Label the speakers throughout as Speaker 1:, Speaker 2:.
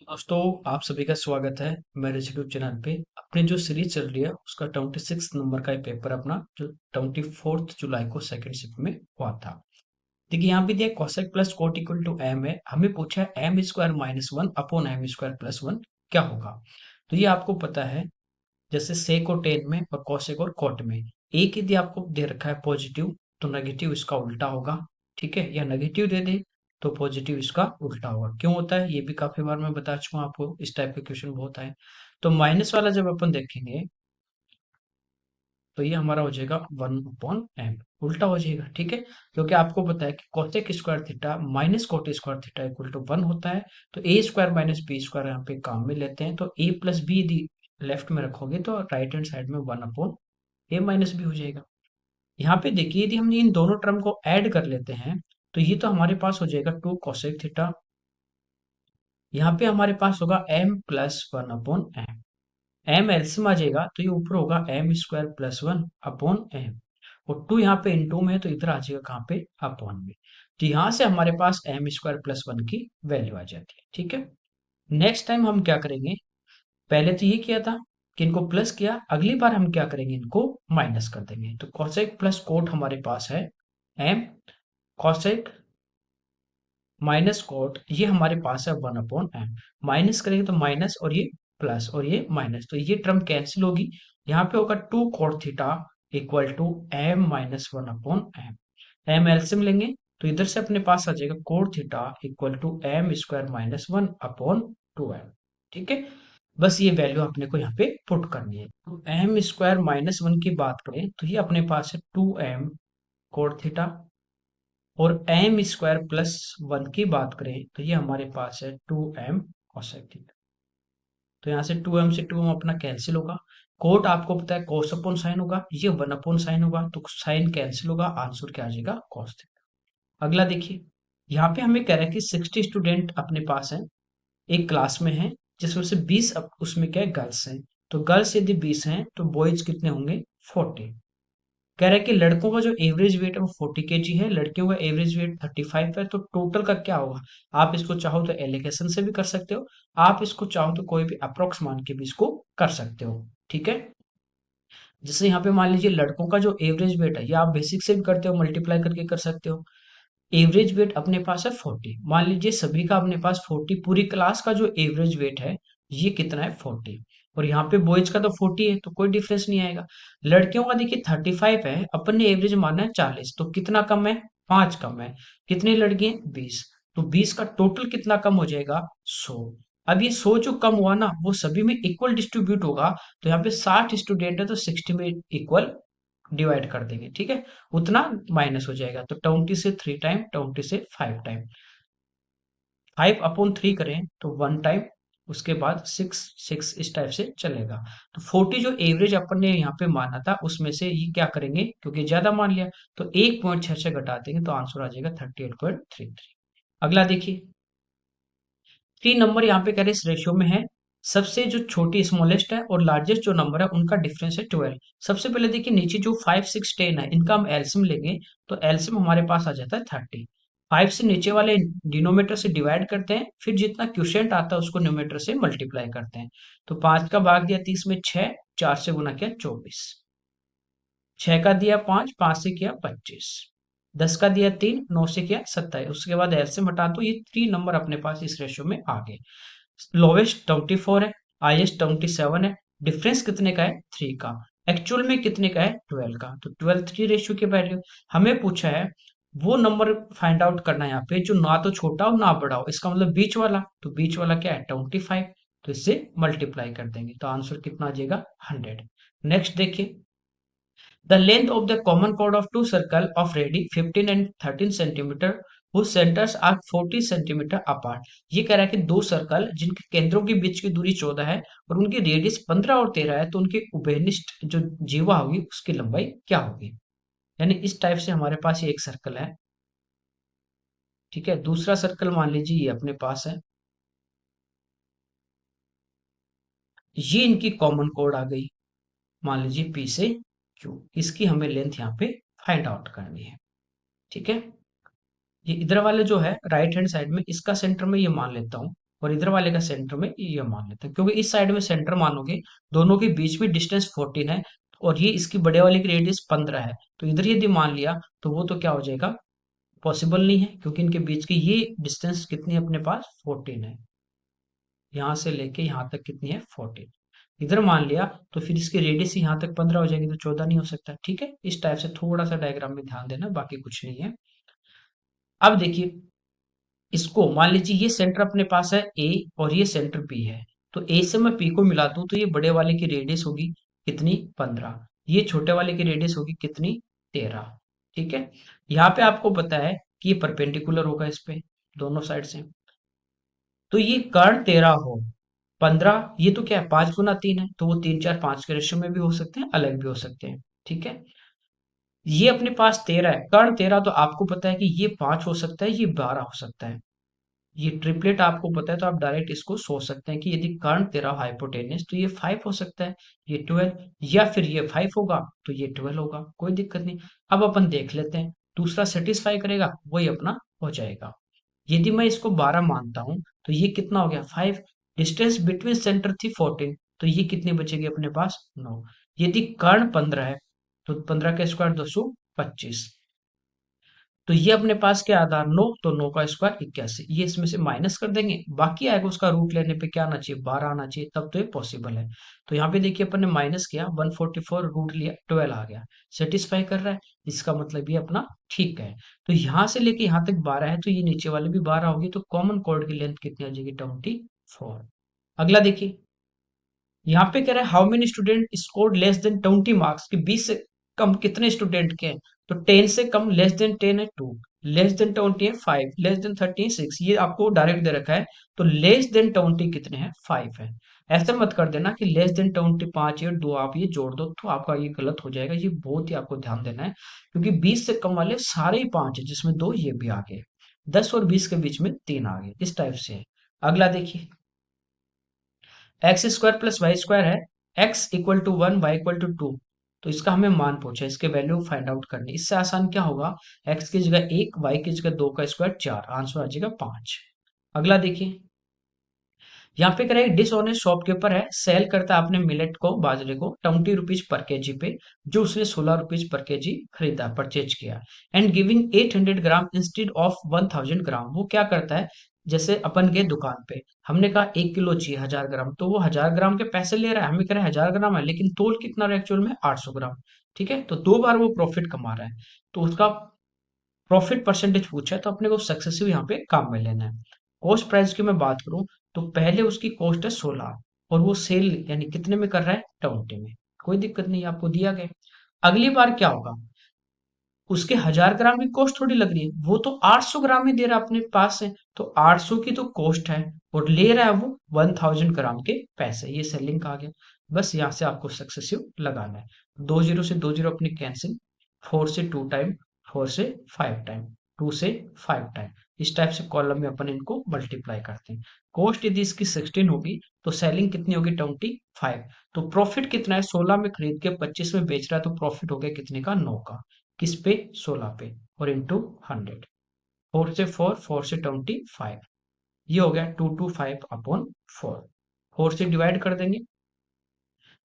Speaker 1: दोस्तों, आप सभी का स्वागत है मेरे यूट्यूब चैनल पे। अपनी जो सीरीज चल रही है उसका 26 नंबर का ये पेपर अपना जो 24 जुलाई को सेकंड शिफ्ट में हुआ था। देखिए यहाँ पे दिया cosec plus cot equal to M है। हमें पूछा है M square minus one upon M square plus one क्या होगा। तो ये आपको पता है, जैसे सेक और टेन में और कोसेक और कोट में एक यदि आपको दे रखा है पॉजिटिव तो नेगेटिव इसका उल्टा होगा। ठीक है, या नेगेटिव दे दे तो पॉजिटिव इसका उल्टा होगा। क्यों होता है ये भी काफी बार मैं बता चुका हूं आपको, इस टाइप के क्वेश्चन बहुत आए। तो माइनस वाला जब अपन देखेंगे तो ये हमारा हो जाएगा वन अपॉन एम, उल्टा हो जाएगा। ठीक है, क्योंकि आपको पता है कि cosec square theta minus cot square theta equal to one होता है। तो A square minus B square यहाँ पे काम में लेते हैं, तो ए प्लस बी यदि लेफ्ट में रखोगे तो राइट हैंड साइड में one upon A minus B हो जाएगा। यहाँ पे देखिए यदि हम इन दोनों टर्म को ऐड कर लेते हैं तो ये तो हमारे पास हो जाएगा टू कोसेक थीटा। यहाँ पे हमारे पास होगा m plus one upon M. M LCM आ जाएगा तो ये ऊपर होगा m square plus one upon m, और टू यहाँ पे इंटू में है तो इधर आ जाएगा कहाँ पे अपॉन में। तो यहाँ से हमारे पास एम स्क्वायर प्लस वन की वैल्यू आ जाती है। ठीक है, नेक्स्ट टाइम हम क्या करेंगे, पहले तो ये किया था कि इनको प्लस किया, अगली बार हम क्या करेंगे इनको माइनस कर देंगे। तो कोसेक प्लस कोट हमारे पास है एम, कोसेक माइनस कोट ये हमारे पास है वन अपॉन एम। माइनस करेंगे तो माइनस और ये प्लस और ये माइनस, तो ये टर्म कैंसिल होगी। यहाँ पे होगा two cot theta equal to M minus one upon M. M LCM लेंगे तो इधर से अपने पास आ जाएगा cot theta equal to M square minus one upon two M. ठीक है, बस ये वैल्यू अपने को यहाँ पे पुट करनी है। तो एम स्क्वायर माइनस वन की बात करें तो ये अपने पास है टू एम कोट थीटा, और एम स्क्वायर प्लस वन की बात करें तो ये हमारे पास है टू एम कोसेक थीटा। तो यहाँ से टू एम से टू एम अपना कैंसिल होगा। कोट आपको पता है कोस अपॉन साइन होगा, ये वन अपॉन साइन होगा तो साइन कैंसिल होगा, आंसर क्या आ जाएगा कॉस थीटा। अगला देखिए, यहाँ पे हमें कह रहा है कि 60 स्टूडेंट अपने पास है एक क्लास में है, जिसमें से 20 उसमें क्या है गर्ल्स हैं। तो गर्ल्स यदि 20 हैं तो बॉयज कितने होंगे 40। कह रहा है कि लड़कों का जो एवरेज वेट है वो 40 kg है, लड़कियों का एवरेज वेट 35 है। तो टोटल का क्या होगा, आप इसको चाहो तो एलिगेशन से भी कर सकते हो, आप इसको चाहो तो कोई भी अप्रोक्स मान के भी इसको कर सकते हो। ठीक है, जैसे यहाँ पे मान लीजिए लड़कों का जो एवरेज वेट है, ये आप बेसिक से भी करते हो, मल्टीप्लाई करके कर सकते हो। एवरेज वेट अपने पास है 40, मान लीजिए सभी का अपने पास 40, पूरी क्लास का जो एवरेज वेट है ये कितना है 40, और यहाँ पे बॉयज का तो 40 है तो कोई डिफरेंस नहीं आएगा। लड़कियों का देखिए 35 है, अपन ने एवरेज माना है 40, तो कितना कम है 5 कम है। कितनी लड़की है 20, तो 20 का टोटल कितना कम हो जाएगा 100। अब ये 100 जो कम हुआ ना वो सभी में इक्वल डिस्ट्रीब्यूट होगा, तो यहाँ पे 60 स्टूडेंट है तो 60 में इक्वल डिवाइड कर देंगे। ठीक है, उतना माइनस हो जाएगा, तो 20 से 3 टाइम, 20 से 5 टाइम, 5 अपॉन 3 करें तो 1 टाइम, उसके बाद 6 6 इस टाइप से चलेगा। तो 40 जो एवरेज अपन ने यहाँ पे माना था उसमें से ये क्या करेंगे, क्योंकि ज्यादा मान लिया तो 1.6 से घटा देंगे तो आंसर आ जाएगा 38.33। अगला देखिए, 3 नंबर यहाँ पे कह रहे इस रेशियो में है, सबसे जो छोटी स्मॉलेस्ट है और लार्जेस्ट जो नंबर है उनका डिफरेंस है 12। सबसे पहले देखिए नीचे जो 5 6 10 है इनका हम एलसीएम लेंगे, तो एलसीएम हमारे पास आ जाता है 30। 5 से नीचे वाले डिनोमीटर से डिवाइड करते हैं, फिर जितना क्वोशिएंट आता है उसको न्यूमरेटर से मल्टीप्लाई करते हैं। तो 5 का भाग दिया 30 में 6, 4 से गुना किया 24, 6 का दिया 5, 5 से किया 25, 10 का दिया 3, 9 से किया 27। उसके बाद एलसीएम हटा तो ये 3 नंबर अपने पास इस रेशियो में आ गए। लोवेस्ट 24 है, हाईएस्ट 27 है, डिफरेंस कितने का है 3 का, एक्चुअल में कितने का है 12 का। तो 12 3 रेशियो की वैल्यू हमें पूछा है, वो नंबर फाइंड आउट करना है यहाँ पे जो ना तो छोटा हो ना बड़ा हो, इसका मतलब बीच वाला। तो बीच वाला क्या है 25, तो इससे मल्टीप्लाई कर देंगे तो आंसर कितना आ जाएगा 100। नेक्स्ट देखिए, the length of the common chord of two circles of radius 15 and 13 centimeter whose centers are 40 centimeter apart। ये कह रहा है कि दो सर्कल जिनके केंद्रों के बीच की दूरी 14 है और उनकी रेडियस 15 और 13 है, तो उनके उभयनिष्ठ जो जीवा होगी उसकी लंबाई क्या होगी। यानी इस टाइप से हमारे पास ये एक सर्कल है। ठीक है, दूसरा सर्कल मान लीजिए ये अपने पास है, ये इनकी कॉमन कोड आ गई, मान लीजिए पी से क्यू, इसकी हमें लेंथ यहाँ पे फाइंड आउट करनी है। ठीक है, ये इधर वाले जो है राइट हैंड साइड में इसका सेंटर में ये मान लेता हूँ और इधर वाले का सेंटर में ये मान लेते हैं, क्योंकि इस साइड में सेंटर मानोगे, दोनों के बीच में डिस्टेंस 14 है और ये इसकी बड़े वाले की रेडियस 15 है, तो इधर यदि मान लिया तो वो तो क्या हो जाएगा, पॉसिबल नहीं है, क्योंकि इनके बीच की ये डिस्टेंस कितनी है अपने पास, 14 है। यहाँ से लेके यहाँ तक कितनी है, 14। इधर मान लिया तो फिर इसकी रेडियस यहाँ तक 15 हो जाएगी, तो 14 नहीं हो सकता। ठीक है, इस टाइप से थोड़ा सा डायग्राम में ध्यान देना, बाकी कुछ नहीं है। अब देखिए, इसको मान लीजिए ये सेंटर अपने पास है ए और ये सेंटर बी है, तो ए से मैं पी को मिला दूं तो ये बड़े वाले की रेडियस होगी कितनी, 15। ये छोटे वाले की रेडियस होगी कितनी, 13। ठीक है, यहाँ पे आपको पता है कि ये परपेंडिकुलर होगा इस पे, दोनों साइड से। तो ये कर्ण 13 हो, 15, ये तो क्या है, 5 गुना 3 है, तो वो 3 4 5 के रेशियो में भी हो सकते हैं, अलग भी हो सकते हैं। ठीक है, ये अपने पास 13 है, कर्ण 13, तो आपको पता है कि ये 5 हो सकता है, ये 12 हो सकता है। ये ट्रिपलेट आपको पता है, तो आप डायरेक्ट इसको सोच सकते हैं कि यदि कर्ण 13 हाइपोटेन्यूस तो ये 5 हो सकता है, ये 12, या फिर ये 5 होगा तो ये 12 होगा, कोई दिक्कत नहीं। अब अपन देख लेते हैं, दूसरा सेटिस्फाई करेगा वही अपना हो जाएगा। यदि मैं इसको 12 मानता हूं तो ये कितना हो गया, 5। डिस्टेंस बिटवीन सेंटर थी 14, तो ये कितनी बचेगी अपने पास, 9। यदि कर्ण 15 है तो 15 का स्क्वायर 225, तो ये अपने पास क्या आधा, 9, तो 9 का स्क्वायर 81, ये इसमें से माइनस कर देंगे, बाकी आएगा उसका रूट लेने पे क्या आना चाहिए, 12 आना चाहिए, तब तो ये पॉसिबल है। तो यहाँ पे देखिए अपन ने माइनस किया, 144 रूट लिया, 12 आ गया, सेटिस्फाई कर रहा है, इसका मतलब ये अपना ठीक है। तो यहाँ से लेके यहाँ तक 12 है, तो ये नीचे वाले भी 12 होगी, तो कॉमन कॉर्ड की लेंथ कितनी आ जाएगी, 24। अगला देखिए, यहाँ पे कह रहा है how many student scored less than 20 marks, कि 20 से कम कितने स्टूडेंट के हैं, तो 10 से कम, लेस देन 10 है 2, लेस देन 20 है 5, लेस देन 30 है 6, ये आपको डायरेक्ट दे रखा है। तो लेस देन 20 कितने हैं, 5 है। ऐसा मत कर देना कि लेस देन 20 5 या 2, आप ये जोड़ दो तो आपका ये गलत हो जाएगा, ये बहुत ही आपको ध्यान देना है, क्योंकि 20 से कम वाले सारे ही 5 है, जिसमें 2 ये भी आ गए, 10 और 20 के बीच में 3 आ गए, इस टाइप से है। अगला देखिए, x square plus y square है, x equal to 1, y equal to 2, तो इसका हमें मान पूछा है, इसके वैल्यू फाइंड आउट करनी। इससे आसान क्या होगा, एक्स की जगह 1, वाई की जगह 2 का स्क्वायर 4, आंसर आ जाएगा 5। अगला देखिए, यहाँ पे करें, डिसऑनेस्ट शॉपकीपर है, सेल करता है अपने मिलेट को, बाजरे को 20 रुपीज पर केजी पे, जो उसने 16 रुपीज पर केजी खरीदा, परचेज किया, and giving 800 gram instead of 1000 ग्राम। वो क्या करता है, जैसे अपन गए दुकान पे, हमने कहा 1 किलो चाहिए 1000 ग्राम, तो वो 1000 ग्राम के पैसे ले रहा है, हमें कह रहा है 1000 ग्राम है, लेकिन तोल कितना रहा है एक्चुअल में, 800 ग्राम। ठीक है, तो 2 बार वो प्रॉफिट कमा रहा है, तो उसका प्रॉफिट परसेंटेज पूछा है, तो अपने को सक्सेसिव यहाँ पे काम में लेना है। कॉस्ट प्राइस की मैं बात करूं, तो पहले उसकी कॉस्ट है 16, और वो सेल यानी कितने में कर रहा है, 20 में, कोई दिक्कत नहीं, आपको दिया गया। अगली बार क्या होगा, उसके 1000 ग्राम की कॉस्ट थोड़ी लग रही है, वो तो 800 ग्राम ही दे रहा है अपने पास है, तो 800 की तो कॉस्ट है, और ले रहा है वो 1000 ग्राम के पैसे, ये सेलिंग का आ गया। बस यहाँ से आपको सक्सेसिव लगाना है, 2 जीरो से 2 जीरो अपनी कैंसिल, 4 से 2 टाइम, 4 से 5 टाइम, 2 से 5 टाइम, इस टाइप से कॉलम में अपन इनको मल्टीप्लाई करते हैं। कॉस्ट यदि इसकी 16 होगी तो सेलिंग कितनी होगी, 25। तो प्रॉफिट कितना है, 16 में खरीद के 25 में बेच रहा है, तो प्रॉफिट हो गया कितने का, 9 का, किस पे, 16 पे, और इंटू 100, 4 से 4, 4 से 25, ये हो गया 225/4, 4 से डिवाइड कर देंगे,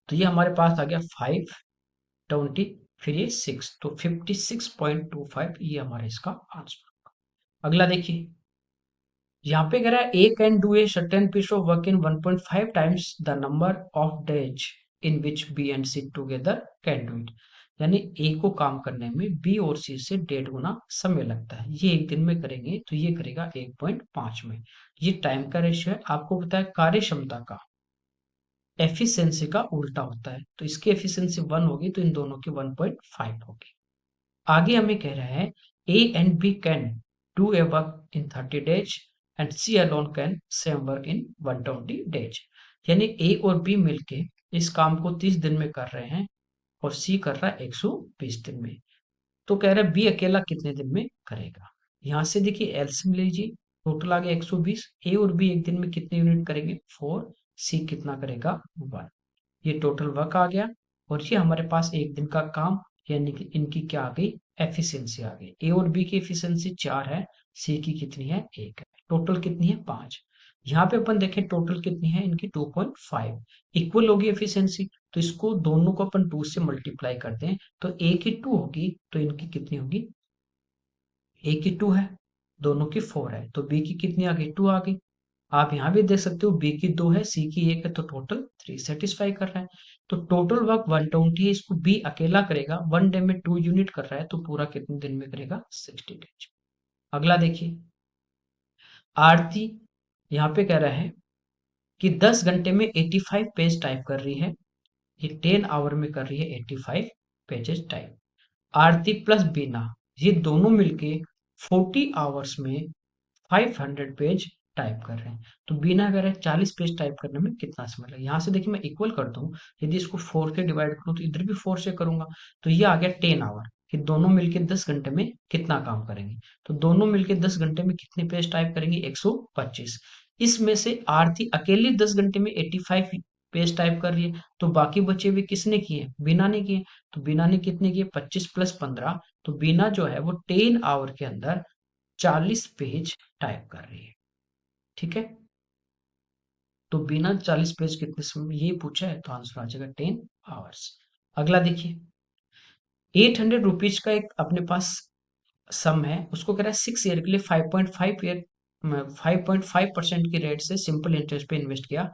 Speaker 1: तो ये हमारे पास आ गया 520, फिर ये 6, तो 56.25, ये हमारा इसका आंसर। अगला देखिए, यहाँ पे कह रहा है A can do a certain piece of work in 1.5 times the number of days in which B and C together can do it, यानी ए को काम करने में बी और सी से 1.5 गुना समय लगता है, ये एक दिन में करेंगे तो ये करेगा 1.5 में। ये टाइम का रेशियो है, आपको पता है कार्य क्षमता का एफिशिएंसी का उल्टा होता है, तो इसकी एफिशिएंसी 1 होगी तो इन दोनों की 1.5 होगी। आगे हमें कह रहा है A and B can do a work in 30 days and C alone can same work in 120 days, यानी ए और बी मिलके इस काम को 30 दिन में कर रहे हैं, और सी कर रहा है 120 दिन में। तो कह रहा है बी अकेला कितने दिन में करेगा। यहाँ से देखिए एलसीएम लीजिए, टोटल आ गया 120, ए और बी एक दिन में कितने यूनिट करेंगे, 4, सी कितना करेगा, 1, ये टोटल वर्क आ गया, और ये हमारे पास एक दिन का काम, यानी कि इनकी क्या आ गई, एफिशिएंसी आ गई। ए और बी की एफिशिएंसी 4 है, सी की कितनी है, 1 है, टोटल कितनी है, 5। यहाँ पे अपन देखें टोटल कितनी है इनकी 2.5, इक्वल होगी एफिशिएंसी, तो इसको दोनों को अपन 2 से मल्टीप्लाई करते हैं तो ए की 2 होगी तो इनकी कितनी होगी, ए की 2 है, दोनों की 4 है, तो बी की कितनी आ गई, 2 आ गई। आप यहाँ भी देख सकते हो बी की 2 है, सी की 1 है, तो टोटल 3 सेटिस्फाई कर रहा है। तो टोटल वर्क 120 है, इसको बी अकेला करेगा, 1 डे में 2 यूनिट कर रहा है, तो पूरा कितने दिन में करेगा, 60 डेज। अगला देखिए, आरती यहाँ पे कह रहा है कि 10 घंटे में 85 पेज टाइप कर रही है, ये 10 आवर में कर रही है 85 पेजेस टाइप। आरती प्लस बीना, ये दोनों मिलके 40 आवर्स में 500 पेज टाइप कर रहे हैं। तो बीना कह रहा है 40 पेज टाइप करने में कितना समय लगेगा। यहाँ से देखिए मैं इक्वल कर दूं, यदि इसको 4 से डिवाइड करूं तो इधर भी 4 से करूंगा, तो ये आ गया 10 आवर, कि दोनों मिलके 10 घंटे में कितना काम करेंगे। तो दोनों मिलके 10 घंटे में कितने पेज टाइप करेंगे, 125। इसमें से आरती अकेली 10 घंटे में 85 पेज टाइप कर रही है, तो बाकी बचे हुए किसने किए, बीना ने किए। तो बीना ने कितने किए, 25 प्लस 15, तो बीना जो है वो 10 आवर के अंदर 40 पेज टाइप कर रही है। ठीक है, तो बिना 40 पेज कितने समय में, ये पूछा है, तो आंसर आ जाएगा 10 आवर्स। अगला देखिए, 800 रुपीज का एक अपने पास सम है, उसको कह रहा है 6 ईयर के लिए 5.5% की रेट से सिंपल इंटरेस्ट पे इन्वेस्ट किया,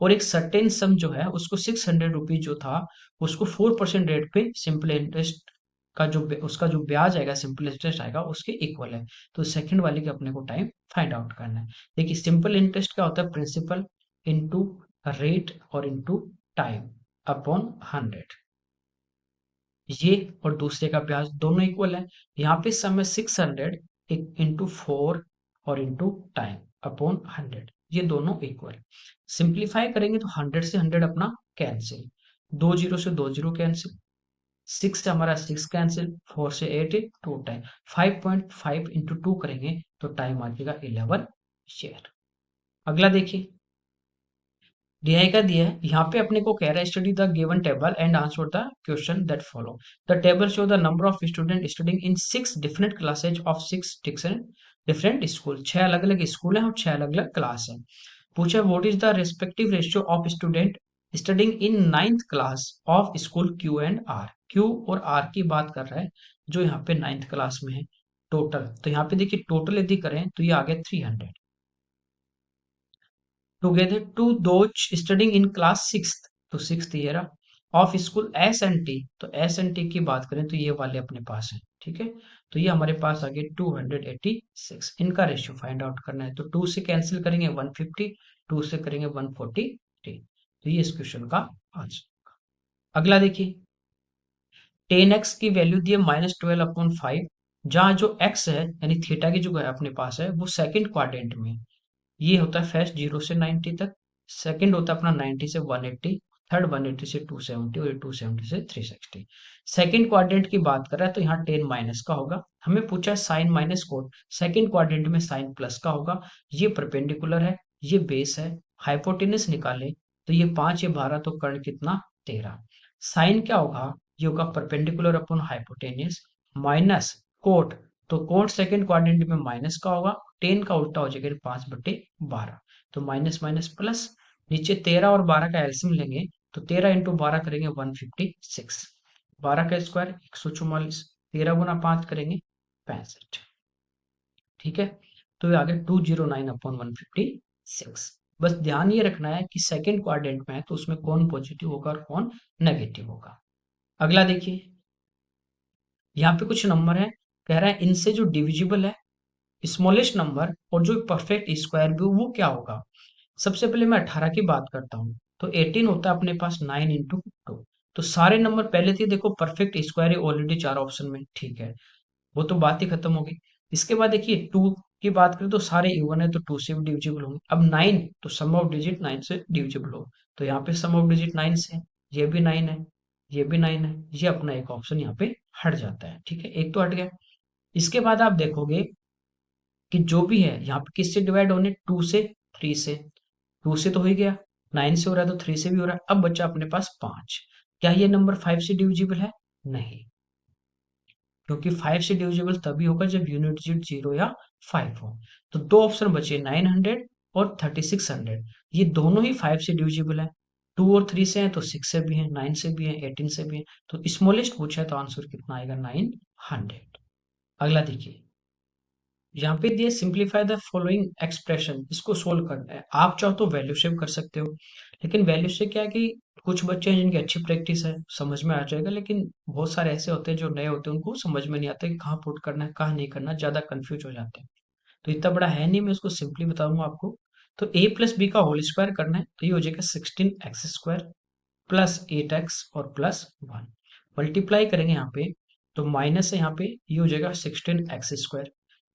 Speaker 1: और एक सर्टेन सम जो है उसको 600 रुपीज जो था उसको 4% रेट पे सिंपल इंटरेस्ट का जो उसका जो ब्याज आएगा, सिंपल इंटरेस्ट आएगा, उसके इक्वल है। तो सेकंड वाले के अपने को टाइम फाइंड आउट करना है। देखिए सिंपल इंटरेस्ट क्या होता है, प्रिंसिपल इनटू रेट और इनटू टाइम अपॉन 100, ये और दूसरे का ब्याज दोनों इक्वल है। यहाँ पे सम है 600 इंटू 4 और इंटू टाइम अपॉन 100, ये दोनों इक्वल। सिंप्लीफाई करेंगे तो 100 से 100 अपना कैंसिल, 2 जीरो से 2 जीरो कैंसिल, 6 से हमारा 6 कैंसिल, 4 से 8 2 टाइम, 5.5 इंटू 2 करेंगे तो टाइम आ जाएगा 11 शेयर। अगला देखिए, डीआई का दिया है, यहाँ पे अपने को कह रहा है study the given table and answer the question that follow. The table show the number of student studying in 6 different classes of 6 different school, 6 अलग अलग स्कूल हैं और 6 अलग अलग क्लास हैं। पूछा what is the respective ratio of student studying in 9th class of school Q and R, Q और R की बात कर रहा है जो यहाँ पे 9th क्लास में है टोटल। तो यहाँ पे देखिए टोटल यदि करें तो ये आ गया 300 together to those studying in class sixth, तो sixth year of school S N T, तो एस एन टी की बात करें तो ये वाले अपने पास है। ठीक है, तो ये हमारे पास आ गए 286, इनका रेशियो फाइंड आउट करना है, तो 2 से कैंसिल करेंगे 150, 2 से करेंगे 143, तो ये इस क्वेश्चन का आंसर। अगला देखिए, 10x की वैल्यू दी है -12/5, जहां जो x है यानी थीटा की जो है अपने पास है वो सेकंड क्वाड्रेंट में, ये होता है फर्स्ट 0 से 90 तक, सेकंड होता है अपना 90 से 180, थर्ड 180 से 270 और 270 से 360। सेकंड क्वाड्रेंट की बात कर रहा है तो यहाँ 10 माइनस का होगा, हमें पूछा है sine minus cot, second quadrant में साइन प्लस का होगा, ये परपेंडिकुलर है, ये बेस है, हाइपोटेनस निकाले तो ये 5 ये 12, तो कर्ण कितना 13, साइन क्या होगा, ये होगा perpendicular upon hypotenuse minus cot, तो कोट सेकंड क्वाड्रेंट में माइनस का होगा, 10 का उल्टा हो जाएगा 5/12, तो माइनस माइनस प्लस, नीचे 13 और 12 का एल्सियम लेंगे तो 13 इंटू 12 करेंगे 156, 12 का स्क्वायर 144, 13 गुना 5 करेंगे 65। ठीक है, तो ये आ गया 209/156। बस ध्यान ये रखना है कि सेकंड क्वाड्रेंट में है तो उसमें कौन पॉजिटिव होगा और कौन नेगेटिव होगा। अगला देखिए, यहाँ पे कुछ नंबर है, कह रहा है इनसे जो डिविजिबल है स्मॉलेस्ट नंबर और जो परफेक्ट स्क्वायर भी वो क्या होगा। सबसे पहले मैं 18 की बात करता हूँ, तो 18 होता है अपने पास 9 इंटू 2, तो सारे नंबर पहले थे देखो परफेक्ट स्क्वायर है ऑलरेडी 4 ऑप्शन में, ठीक है, वो तो बात ही खत्म हो गई। इसके बाद देखिए 2 की बात करें तो सारे इवन है तो 2 से भी डिविजिबल होंगे। अब 9, तो सम ऑफ डिजिट 9 से डिविजिबल हो, तो यहाँ पे सम ऑफ डिजिट 9 से, ये भी 9 है, ये भी 9 है, ये अपना एक ऑप्शन यहाँ पे हट जाता है। ठीक है, एक तो हट गया। इसके बाद आप देखोगे कि जो भी है यहाँ पे किससे डिवाइड होने, 2 से, 3 से, 2 से तो हो ही गया, 9 से हो रहा है तो 3 से भी हो रहा है, अब बच्चा अपने पास 5। क्या ये नंबर 5 से डिविजिबल है, नहीं, क्योंकि 5 से डिविजिबल तभी होगा जब यूनिट डिजिट 0 या 5 हो। तो दो ऑप्शन बचे 900 और 3600, ये दोनों ही 5 से डिविजिबल है। 2 और 3 से हैं तो 6 से भी हैं, 9 से भी हैं, 18 से भी हैं। तो स्मॉलेस्ट पूछा है तो आंसर कितना आएगा? 900। अगला देखिए, यहाँ पे दिया सिंप्लीफाई द फॉलोइंग एक्सप्रेशन, इसको सोल्व करना है। आप चाहो तो वैल्यू सेव कर सकते हो, लेकिन वैल्यू से क्या है कि कुछ बच्चे हैं जिनकी अच्छी प्रैक्टिस है, समझ में आ जाएगा, लेकिन बहुत सारे ऐसे होते हैं जो नए होते हैं, उनको समझ में नहीं आता कि कहाँ पुट करना है कहाँ नहीं करना, ज्यादा कंफ्यूज हो जाते हैं। तो इतना बड़ा है नहीं, मैं इसको सिंपली बताऊंगा आपको। तो ए प्लस बी का होल स्क्वायर करना है, तो ये हो जाएगा 16x² प्लस 8x और प्लस 1। मल्टीप्लाई करेंगे यहाँ पे, तो माइनस है यहाँ पे, ये हो जाएगा 16x²।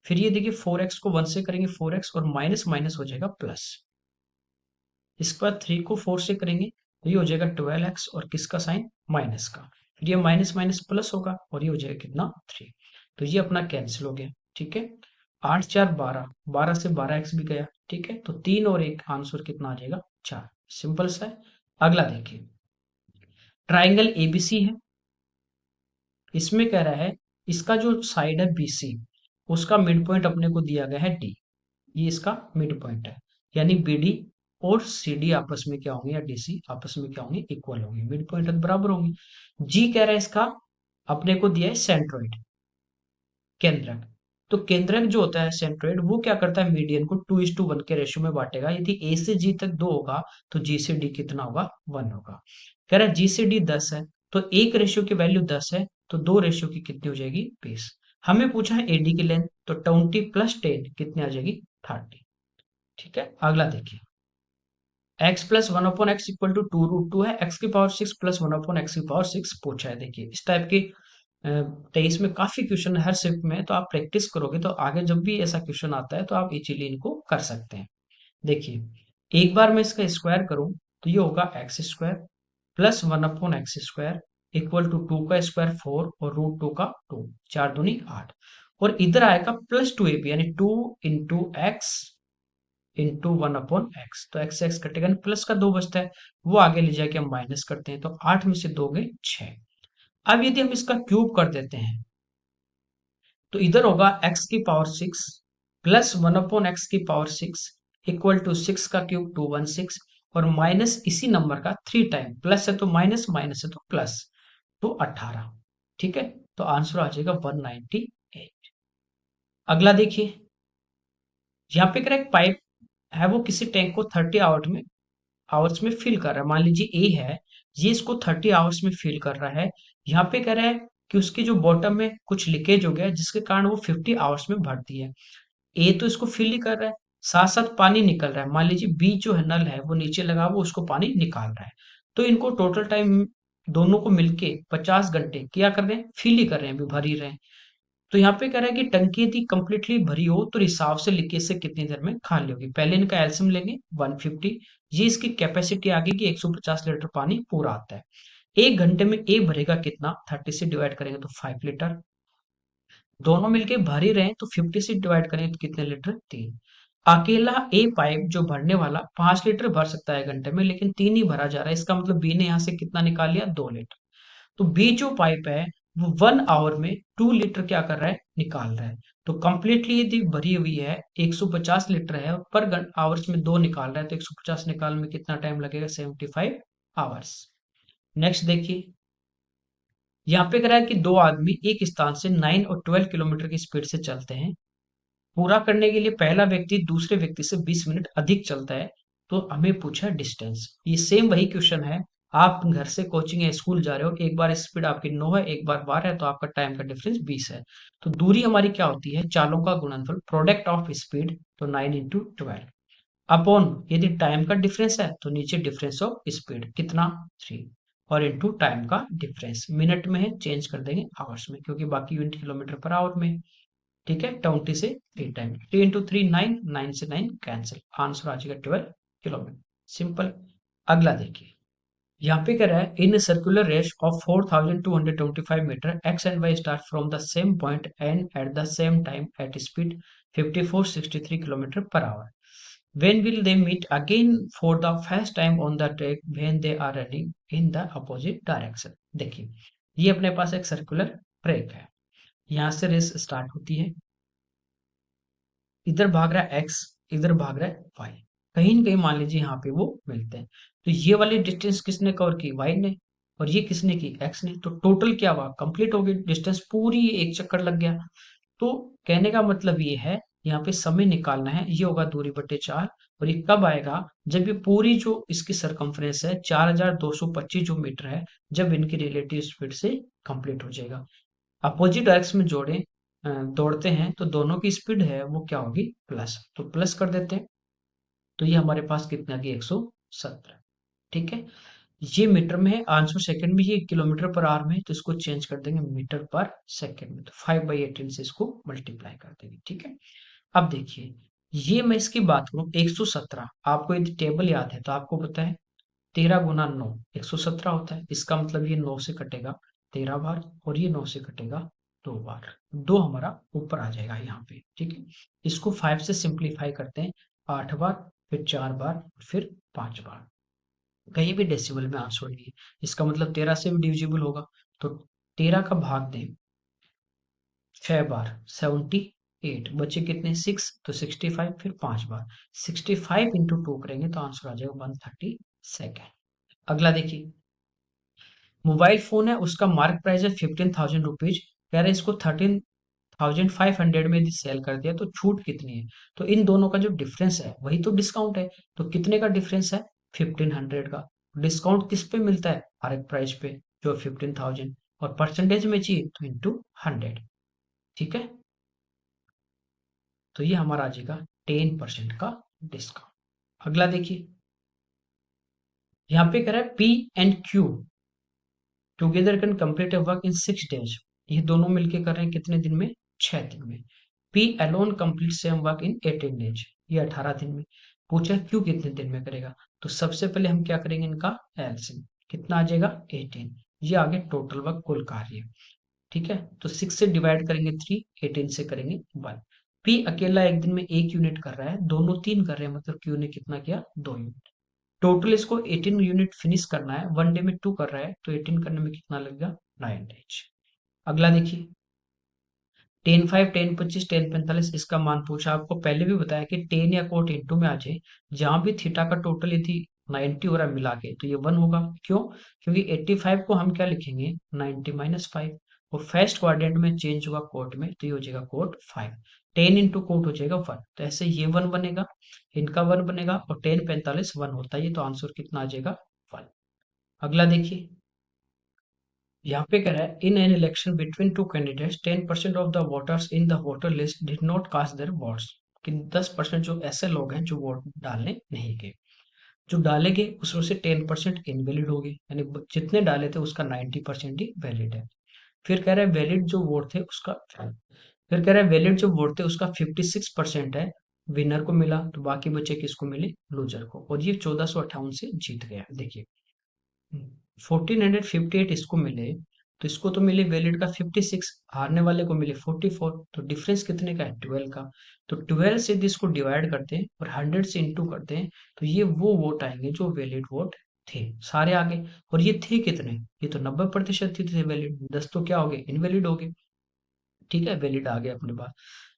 Speaker 1: फिर ये देखिए 4x को 1 से करेंगे 4x, और माइनस माइनस हो जाएगा प्लस। इसके बाद 3 को 4 से करेंगे तो ये हो जाएगा 12x, और किसका साइन? माइनस का। फिर ये माइनस माइनस प्लस होगा, और ये हो जाएगा कितना? 3। तो ये अपना कैंसिल हो गया। ठीक है, 8 4 12, 12 से 12x भी गया। ठीक है, तो 3 और 1 आंसर कितना आ जाएगा? 4। सिंपल सा है। अगला देखिए, ट्राइंगल एबीसी है। इसमें कह रहा है इसका जो साइड है बीसी, उसका मिड पॉइंट अपने को दिया गया है डी। ये इसका मिड पॉइंट है, यानी बीडी और सीडी आपस में क्या होंगे, या डीसी आपस में क्या होंगे? इक्वल होंगे, मिड पॉइंट बराबर होंगे। जी कह रहा है इसका अपने को दिया है सेंट्रोइड, केंद्रक। तो केंद्रक जो होता है सेंट्रोइड, वो क्या करता है? मीडियन को 2:1 के रेशियो में बांटेगा। यदि ए से जी तक 2 होगा तो जी से डी कितना होगा? 1 होगा। कह रहा है जी से डी 10 है, तो एक रेशियो की वैल्यू 10 है, तो दो रेशियो की कितनी हो जाएगी? 20। हमें पूछा है एडी की लेंथ, तो 20 प्लस 10 कितनी आ जाएगी? 30। ठीक है, अगला देखिए, x plus 1/x equal to 2√2 है, x की पावर 6 प्लस 1/x की पावर 6 पूछा है। देखिए इस टाइप की 23 में काफी क्वेश्चन है हर शिफ्ट में, तो आप प्रैक्टिस करोगे तो आगे जब भी ऐसा क्वेश्चन आता है तो आप इजीली इनको कर सकते हैं। देखिए एक बार मैं इसका स्क्वायर करूं तो ये होगा x² plus 1/x² equal to 2 का स्क्वायर 4 और √2 का 2, 4 दूनी 8, और इधर आएगा प्लस 2ab, यानी 2 इंटू एक्स इंटू 1/x। तो एक्स एक्स कटेगा, प्लस का 2 बचता है, वो आगे ले जाके हम माइनस करते हैं, तो 8 में से 2 गए 6। अब यदि हम इसका क्यूब कर देते हैं तो इधर होगा x की पावर 6 प्लस 1/x की पावर 6 इक्वल टू 6 का क्यूब 216, और माइनस इसी नंबर का 3 टाइम, प्लस है तो माइनस, माइनस है तो प्लस, तो 18। ठीक है, तो आंसर आ जाएगा 198। अगला देखिए, यहाँ पे करेक्ट पाइप है, वो किसी टैंक को 30 आवर्स में फिल कर रहा है। मान लीजिए ए है, ये इसको 30 आवर्स में फिल कर रहा है। यहाँ पे कह रहा है कि उसके जो बॉटम में कुछ लीकेज हो गया है, जिसके कारण वो 50 आवर्स में भरती है। ए तो इसको फिल ही कर रहा है, साथ साथ पानी निकल रहा है। मान लीजिए बी जो है नल है वो नीचे लगा, वो उसको पानी निकाल रहा है। तो इनको टोटल टाइम दोनों को मिलके 50 घंटे क्या कर रहे हैं? फिल ही कर रहे हैं, अभी भर ही रहे हैं। तो यहाँ पे कह रहा है कि टंकी यदि कंप्लीटली भरी हो तो हिसाब से लीकेज से कितनी देर में खाली होगी। पहले इनका एल्सियम लेंगे 150, ये इसकी कैपेसिटी आ गई कि 150 लीटर पानी पूरा आता है। एक घंटे में ए भरेगा कितना? 30 से डिवाइड करेंगे तो 5 लीटर। दोनों मिलके भर ही रहे हैं तो 50 से डिवाइड करेंगे तो कितने लीटर? 3। अकेला ए पाइप जो भरने वाला 5 लीटर भर सकता है घंटे में, लेकिन 3 ही भरा जा रहा है। इसका मतलब बी ने यहाँ से कितना निकाल लिया? 2 लीटर। तो बी जो पाइप है वो 1 आवर में 2 लीटर क्या कर रहा है? निकाल रहा है। तो कंप्लीटली यदि भरी हुई है 150 लीटर है, पर आवर्स में 2 निकाल रहा है, तो 150 निकालने में कितना टाइम लगेगा? 75 आवर्स। नेक्स्ट देखिए, यहाँ पे कह रहा है कि दो आदमी एक स्थान से 9 और 12 किलोमीटर की स्पीड से चलते हैं। पूरा करने के लिए पहला व्यक्ति दूसरे व्यक्ति से 20 मिनट अधिक चलता है, तो हमें पूछा डिस्टेंस। ये सेम वही क्वेश्चन है। आप घर से कोचिंग या स्कूल जा रहे हो, एक बार स्पीड आपकी 9 है, एक बार 12 है, तो आपका टाइम का डिफरेंस 20 है। तो दूरी हमारी क्या होती है? चालों का गुणनफल, प्रोडक्ट ऑफ स्पीड, तो 9 इंटू 12 अपॉन, यदि टाइम का डिफरेंस है तो नीचे डिफरेंस ऑफ स्पीड कितना? 3, और इंटू टाइम का डिफरेंस, मिनट में है चेंज कर देंगे आवर्स में, क्योंकि बाकी यूनिट किलोमीटर पर आवर में है। ठीक है, 20 से 3 टाइम, 3 इंटू 3 9, 9 से 9 कैंसिल, आंसर आ जाएगा 12 किलोमीटर। सिंपल। अगला देखिए, यहाँ पे कह रहा है in circular race of 4225 metre X and Y start from the same point and at the same time at speed 5463 kilometre per hour. When will they meet again for the first time on the track when they are running in the opposite direction? देखिए ये अपने पास एक circular track है, यहाँ से race start होती है, इधर भाग रहा है एक्स, इधर भाग रहा है वाई। कहीं न कहीं मान लीजिए यहाँ पे वो मिलते हैं। तो ये वाली डिस्टेंस किसने कवर की? वाई ने। और ये किसने की? एक्स ने। तो टोटल क्या हुआ? कंप्लीट हो गई डिस्टेंस, पूरी एक चक्कर लग गया। तो कहने का मतलब ये है, यहाँ पे समय निकालना है, ये होगा दूरी बटे 4। और ये कब आएगा? जब ये पूरी जो इसकी सरकमफ्रेंस है 4225 जो मीटर है, जब इनकी रिलेटिव स्पीड से कंप्लीट हो जाएगा। अपोजिट डायरेक्शन में दौड़ते हैं तो दोनों की स्पीड है वो क्या होगी? प्लस। तो प्लस कर देते हैं। तो ये हमारे पास कितना की 117। ठीक है। ये मीटर में है, आंसर सेकंड में, ये किलोमीटर पर आवर में है, तो इसको चेंज कर देंगे मीटर पर सेकंड में। तो 5/18 से इसको मल्टीप्लाई कर देंगे। ठीक है। अब देखिए, ये मैं इसकी बात करूं 117, आपको यदि टेबल याद है तो आपको पता है 13 × 9 117 होता है। इसका मतलब ये 9 से कटेगा 13 बार, और ये 9 से कटेगा 2 बार। दो हमारा ऊपर आ जाएगा यहाँ पे। ठीक है। इसको 5 से सिंप्लीफाई करते हैं, 8 बार, फिर 4 बार, फिर 5 बार। कहीं भी डेसिमल में आंसर नहीं है, इसका मतलब 13 से भी डिविजिबल होगा। तो 13 का भाग दें 6 बार, 78, बचे कितने? 6, तो 65, फिर 5 बार। 65 × 2 करेंगे तो आंसर आ जाएगा 132। अगला देखिए, मोबाइल फोन है, उसका मार्क प्राइस है 15,000 रुपीज। कह रहे हैं इसको 13,500 में यदि सेल कर दिया तो छूट कितनी है? तो इन दोनों का जो डिफरेंस है वही तो डिस्काउंट है। तो कितने का डिफरेंस है? 1500 का। डिस्काउंट किस पे मिलता है? मार्क प्राइस पे, जो 15,000। और परसेंटेज में चाहिए तो इंटू 100। ठीक है। तो ये हमारा आ जाएगा 10% का डिस्काउंट। अगला देखिए, यहाँ पे कह रहा है P and Q together can complete a work in 6 days. ये दोनों मिलके कर रहे हैं कितने दिन में? 6 दिन में। P alone complete same work इन 18 डेज, ये 18 दिन में। पूछा क्यू कितने दिन में करेगा? तो सबसे पहले हम क्या करेंगे, इनका एलसीएम कितना आ जाएगा? 18। ये आगे टोटल वर्क कुल कार्य। ठीक है। तो 6 से डिवाइड करेंगे 3, 18 से करेंगे 1। पी अकेला एक दिन में 1 यूनिट कर रहा है, दोनों 3 कर रहे हैं, मतलब क्यू ने कितना किया? 2 यूनिट। टोटल इसको 18 यूनिट फिनिश करना है, वन डे में 2 कर रहा है, तो 18 करने में कितना लगेगा? 9 डेज। अगला देखिए, 10 5, 10 25, 10 45, इसका मान पूछा। आपको पहले भी बताया कि 10 या कोट इंटू में आ जाए, जहां भी थीटा का टोटल यदि 90 हो रहा है मिला के, तो ये 1 होगा। क्यों? क्योंकि 85 को हम क्या लिखेंगे? 90 - 5। और फर्स्ट क्वाड्रेंट में चेंज होगा कोट में, तो ये हो जाएगा कोट 5। 10 इंटू कोट हो जाएगा 1, तो ऐसे ये 1 बनेगा, इनका 1 बनेगा, और 10 45 1 होता है ये, तो आंसर कितना आ जाएगा? 1। अगला देखिए, यहाँ पे कह रहा है in an election between two candidates 10% of the voters in the voter list did not cast their votes. कि 10% जो ऐसे लोग हैं जो वोट डालने नहीं गए, जो डाले गए उसमें से 10% इनवैलिड हो गए, यानी जितने डाले थे उसका 90% ही वैलिड है। फिर कह रहा है वैलिड जो वोट थे उसका, फिर कह रहा है वैलिड जो वोट थे उसका 56% है विनर को मिला, तो बाकी बचे किसको मिले? लूजर को। और ये 1458 से जीत गया। देखिए, 1458 इसको मिले, तो इसको तो मिले वैलिड का 56, हारने वाले को मिले 44, तो डिफरेंस कितने का है? 12 का। तो 12 से यदि इसको डिवाइड करते हैं और 100 से इंटू करते हैं, तो ये वो वोट आएंगे जो वैलिड वोट थे, सारे आगे। और ये थे कितने? ये तो 90% थे वैलिड, 10 तो क्या हो गए? इनवैलिड हो गए। ठीक है, वैलिड आ गया अपने पास।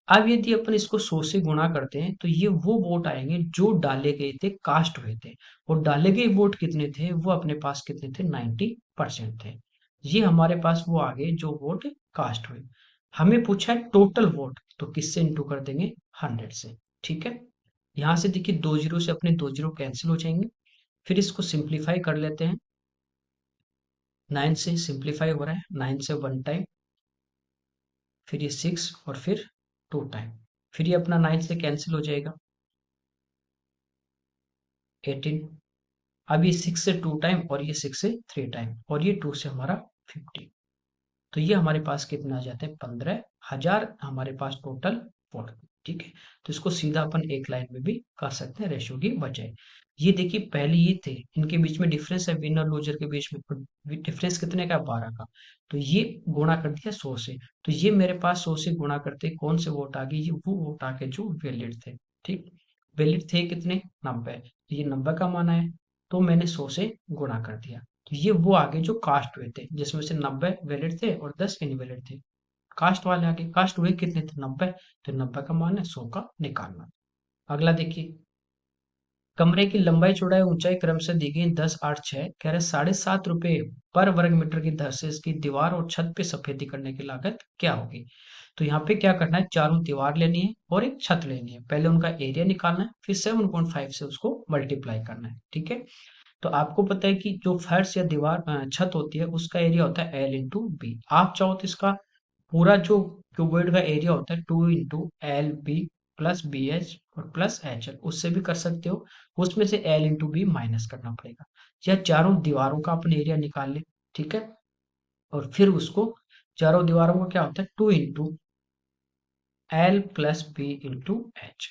Speaker 1: अब यदि अपन इसको 100 से गुणा करते हैं, तो ये वो वोट आएंगे जो डाले गए थे, कास्ट हुए थे। और डाले गए वोट कितने थे? वो अपने पास कितने थे? 90% थे। ये हमारे पास वो आ गए जो वोट कास्ट हुए। हमें पूछा है टोटल वोट, तो किससे इंटू कर देंगे? 100 से। ठीक है। यहां से देखिए 2 जीरो से अपने 2 जीरो कैंसिल हो जाएंगे। फिर इसको सिंप्लीफाई कर लेते हैं। 9 से सिंप्लीफाई हो रहा है, 9 से 1 टाइम, फिर ये 6, और फिर 2 टाइम। फिर ये अपना 9 से कैंसिल हो जाएगा, 18। अब ये 6 से 2 टाइम, और ये 6 से 3 टाइम, और ये 2 से हमारा 50। तो ये हमारे पास कितने आ जाते हैं? 15,000 हमारे पास टोटल वोट। ठीक है। तो इसको सीधा अपन एक लाइन में भी कर सकते हैं रेशियो की बजाय। ये देखिए, पहले ये थे, इनके बीच में डिफरेंस है, विनर लूजर के बीच में डिफरेंस कितने का? 12 का। तो ये गुणा कर दिया 100 से, तो ये मेरे पास 100 से गुणा करते कौन से वोट आ गए? ये वो वोट आ गए जो वैलिड थे। ठीक। वैलिड थे कितने? 90। तो ये 90 का मान है, तो मैंने 100 से गुणा कर दिया। तो ये वो आगे जो कास्ट हुए थे, जिसमें से 90 वैलिड थे और 10 इनवैलिड थे। कास्ट वाले आगे, कास्ट हुए कितने थे? 90। तो 90 का मान है 100 का निकालना। अगला देखिए, कमरे की लंबाई चौड़ाई ऊंचाई क्रम से दी गई 10, 8, 6 कह रहे 7.5 रुपए पर वर्ग मीटर की दर से इसकी दीवार और छत पे सफेदी करने की लागत क्या होगी। तो यहाँ पे क्या करना है, चारों दीवार लेनी है और एक छत लेनी है, पहले उनका एरिया निकालना है, फिर 7.5 से उसको मल्टीप्लाई करना है। ठीक है, तो आपको पता है कि जो फर्श या दीवार छत होती है उसका एरिया होता है L/B। आप चाहो तो इसका पूरा जो क्यूबॉइड का एरिया होता है 2 × LB प्लस BH और प्लस HL उससे भी कर सकते हो। उसमें से L/B माइनस करना पड़ेगा, या चारों दीवारों का अपन एरिया निकाल ले। ठीक है, और फिर उसको चारों दीवारों का क्या होता है 2 × L + B × H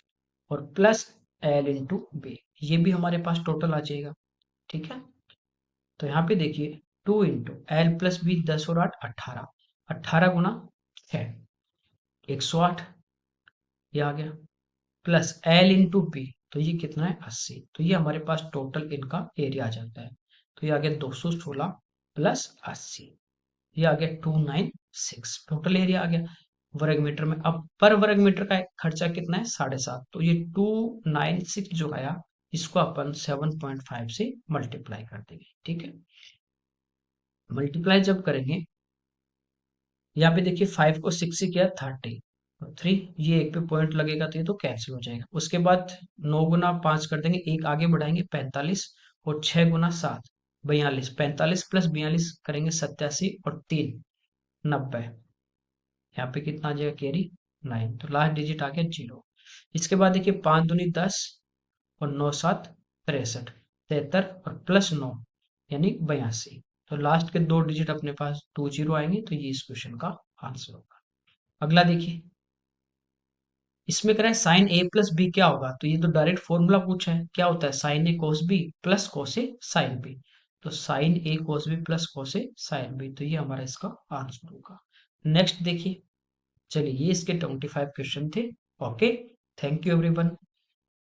Speaker 1: और प्लस L/B, ये भी हमारे पास टोटल आ जाएगा। ठीक है, तो यहाँ पे देखिए 2 × L + B 10 और 8 18, 18 × 6 108, ये आ गया, प्लस L/B, तो ये कितना है 80। तो ये हमारे पास टोटल इनका एरिया आ जाता है। तो ये आ गया 216 प्लस 80, ये आ गया 296, टोटल एरिया आ गया वर्ग मीटर में। अब पर वर्ग मीटर का खर्चा कितना है 7.5, तो ये 296 जो आया इसको अपन 7.5 से मल्टीप्लाई कर देंगे। ठीक है, मल्टीप्लाई जब करेंगे, यहाँ पे देखिए 5 को 6 से किया 30 और 3, ये एक पे पॉइंट लगेगा तो ये तो कैंसिल हो जाएगा। उसके बाद 9 × 5 कर देंगे, एक आगे बढ़ाएंगे 45 और 6 × 7 42, 45 प्लस 42 करेंगे 87 और 3 90, यहाँ पे कितना आ जाएगा कैरी 9, तो लास्ट डिजिट आ गया 0। इसके बाद देखिए 5 दूनी 10 और 9 7 63, 73 और प्लस 9 यानी 82, तो लास्ट के दो डिजिट अपने पास 20 आएंगे, तो ये इस क्वेश्चन का आंसर होगा। अगला देखिए, इसमें कह रहा है साइन ए प्लस बी क्या होगा, तो ये तो डायरेक्ट फॉर्मूला पूछा है, क्या होता है साइन ए कोस बी प्लस कोस ए साइन बी। तो साइन ए कोस बी प्लस कोस ए साइन बी, तो ये हमारा इसका आंसर होगा। नेक्स्ट देखिए, चलिए ये इसके 25 क्वेश्चन थे। Okay, thank you everyone.